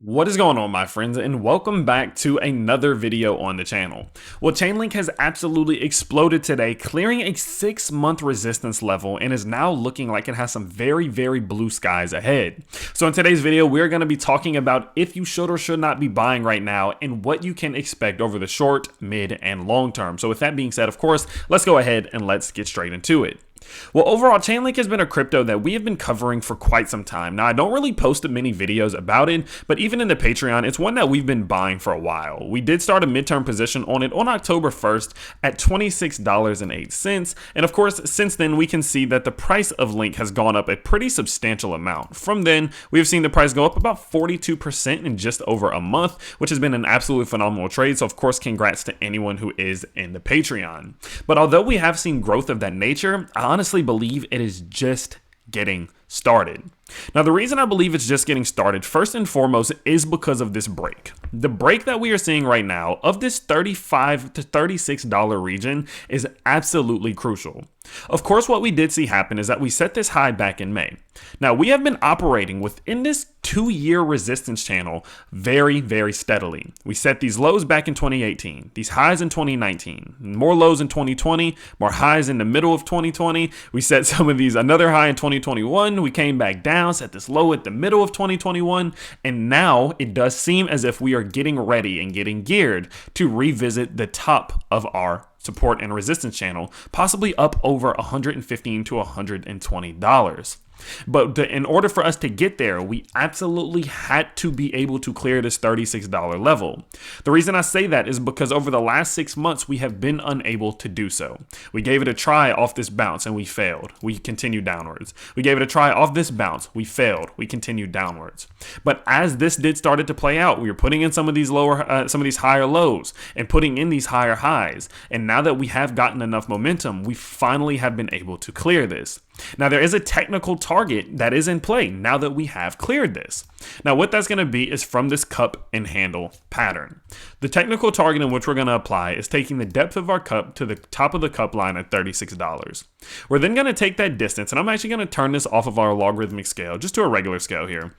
What is going on, my friends, and welcome back to another video on the channel. Well, ChainLink has absolutely exploded today, clearing a 6-month resistance level and is now looking like it has some very blue skies ahead. So in today's video, we're going to be talking about if you should or should not be buying right now and what you can expect over the short, mid, and long term. So with that being said, of course, let's go ahead and let's get straight into it. Well, overall, ChainLink has been a crypto that we have been covering for quite some time. Now, I don't really post many videos about it, but even in the Patreon, it's one that we've been buying for a while. We did start a midterm position on it on October 1st at $26.08. And of course, since then, we can see that the price of Link has gone up a pretty substantial amount. From then, we have seen the price go up about 42% in just over a month, which has been an absolutely phenomenal trade. So of course, congrats to anyone who is in the Patreon. But although we have seen growth of that nature, I honestly believe it is just getting started. Now, the reason I believe it's just getting started, first and foremost, is because of this break. The break that we are seeing right now of this $35 to $36 region is absolutely crucial. Of course, what we did see happen is that we set this high back in May. Now, we have been operating within this 2-year resistance channel very steadily. We set these lows back in 2018, these highs in 2019, more lows in 2020, more highs in the middle of 2020. We set some of these, another high in 2021. We came back down, set this low at the middle of 2021, and now it does seem as if we are getting ready and getting geared to revisit the top of our support and resistance channel, possibly up over $115 to $120. But in order for us to get there, we absolutely had to be able to clear this $36 level. The reason I say that is because over the last 6 months, we have been unable to do so. We gave it a try off this bounce and we failed. We continued downwards. We gave it a try off this bounce. We failed. We continued downwards. But as this did started to play out, we were putting in some of these higher lows and putting in these higher highs. And now that we have gotten enough momentum, we finally have been able to clear this. Now, there is a technical target that is in play now that we have cleared this. Now, what that's going to be is from this cup and handle pattern. The technical target in which we're going to apply is taking the depth of our cup to the top of the cup line at $36. We're then going to take that distance, and I'm actually going to turn this off of our logarithmic scale just to a regular scale here.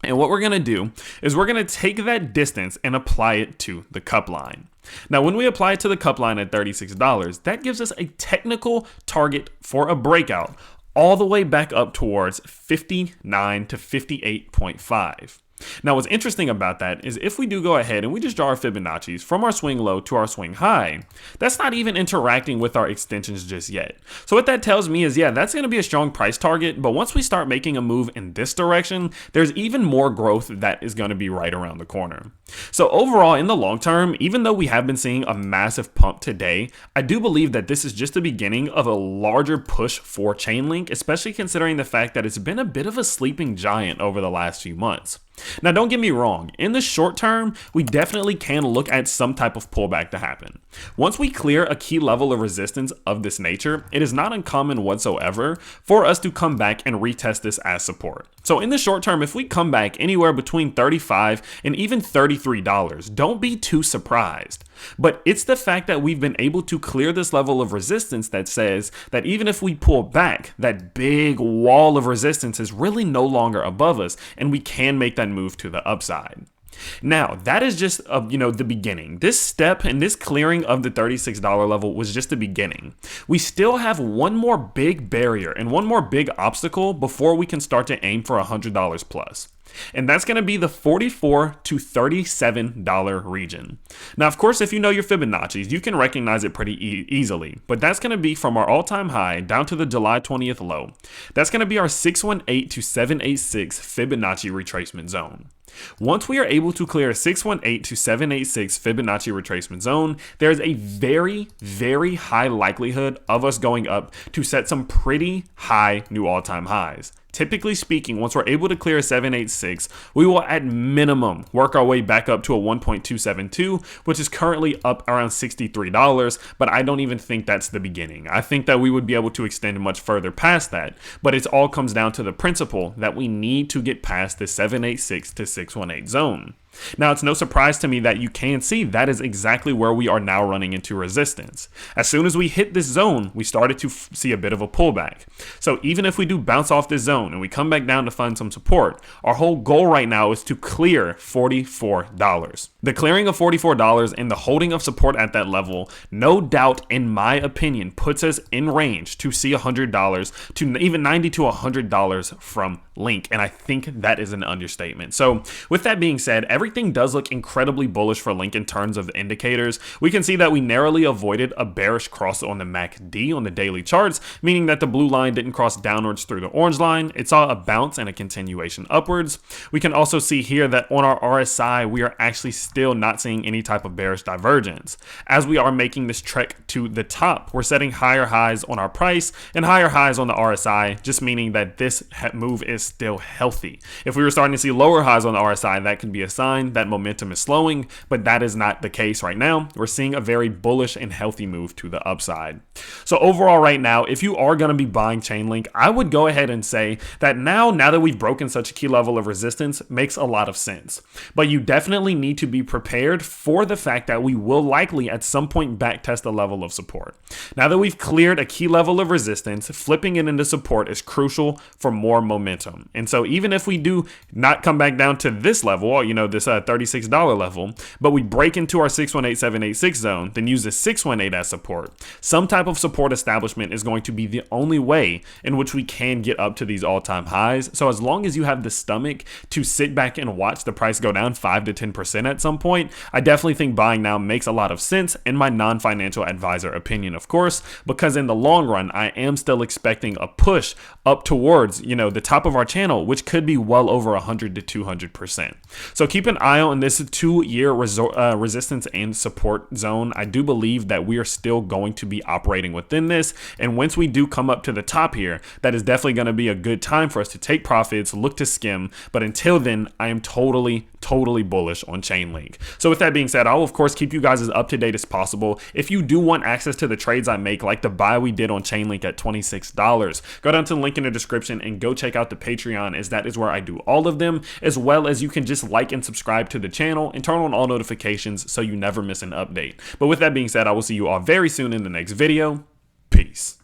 And what we're going to do is we're going to take that distance and apply it to the cup line. Now, when we apply it to the cup line at $36, that gives us a technical target for a breakout all the way back up towards 59 to 58.5. Now, what's interesting about that is if we do go ahead and we just draw our Fibonacci's from our swing low to our swing high, that's not even interacting with our extensions just yet. So what that tells me is, yeah, that's going to be a strong price target. But once we start making a move in this direction, there's even more growth that is going to be right around the corner. So overall, in the long term, even though we have been seeing a massive pump today, I do believe that this is just the beginning of a larger push for ChainLink, especially considering the fact that it's been a bit of a sleeping giant over the last few months. Now, don't get me wrong, in the short term, we definitely can look at some type of pullback to happen. Once we clear a key level of resistance of this nature, it is not uncommon whatsoever for us to come back and retest this as support. So in the short term, if we come back anywhere between $35 and even $33, don't be too surprised. But it's the fact that we've been able to clear this level of resistance that says that even if we pull back, that big wall of resistance is really no longer above us, and we can make that move to the upside. Now, that is just the beginning. This step and this clearing of the $36 level was just the beginning. We still have one more big barrier and one more big obstacle before we can start to aim for $100 plus. And that's going to be the $44 to $37 region. Now, of course, if you know your Fibonacci's, you can recognize it pretty easily. But that's going to be from our all-time high down to the July 20th low. That's going to be our 618 to 786 Fibonacci retracement zone. Once we are able to clear a 618 to 786 Fibonacci retracement zone, there's a very high likelihood of us going up to set some pretty high new all-time highs. Typically speaking, once we're able to clear a 786, we will at minimum work our way back up to a 1.272, which is currently up around $63, but I don't even think that's the beginning. I think that we would be able to extend much further past that, but it all comes down to the principle that we need to get past the 786 to 618 zone. Now, it's no surprise to me that you can see that is exactly where we are now running into resistance. As soon as we hit this zone, we started to see a bit of a pullback. So even if we do bounce off this zone and we come back down to find some support, our whole goal right now is to clear $44. The clearing of $44 and the holding of support at that level, no doubt, in my opinion, puts us in range to see $100 to even $90 to $100 from Link, and I think that is an understatement. So with that being said, everything does look incredibly bullish for Link in terms of indicators. We can see that we narrowly avoided a bearish cross on the MACD on the daily charts, meaning that the blue line didn't cross downwards through the orange line. It saw a bounce and a continuation upwards. We can also see here that on our RSI, we are actually still not seeing any type of bearish divergence. As we are making this trek to the top, we're setting higher highs on our price and higher highs on the RSI, just meaning that this move is still healthy. If we were starting to see lower highs on the RSI, that could be a sign that momentum is slowing, but that is not the case right now. We're seeing a very bullish and healthy move to the upside. So overall right now, if you are going to be buying ChainLink, I would go ahead and say that now that we've broken such a key level of resistance, makes a lot of sense. But you definitely need to be prepared for the fact that we will likely at some point backtest a level of support. Now that we've cleared a key level of resistance, flipping it into support is crucial for more momentum. And so even if we do not come back down to this level, this $36 level, but we break into our 618786 zone, then use the 618 as support, some type of support establishment is going to be the only way in which we can get up to these all-time highs. So as long as you have the stomach to sit back and watch the price go down 5 to 10% at some point, I definitely think buying now makes a lot of sense in my non-financial advisor opinion, of course, because in the long run, I am still expecting a push up towards, the top of our channel, which could be well over 100 to 200%. So keep an eye on this 2-year resistance and support zone. I do believe that we are still going to be operating within this. And once we do come up to the top here, that is definitely going to be a good time for us to take profits, look to skim. But until then, I am totally bullish on ChainLink. So with that being said, I'll of course keep you guys as up to date as possible. If you do want access to the trades I make, like the buy we did on ChainLink at $26, go down to the link in the description and go check out the Patreon, as that is where I do all of them, as well as you can just like and subscribe to the channel and turn on all notifications so you never miss an update. But with that being said, I will see you all very soon in the next video. Peace.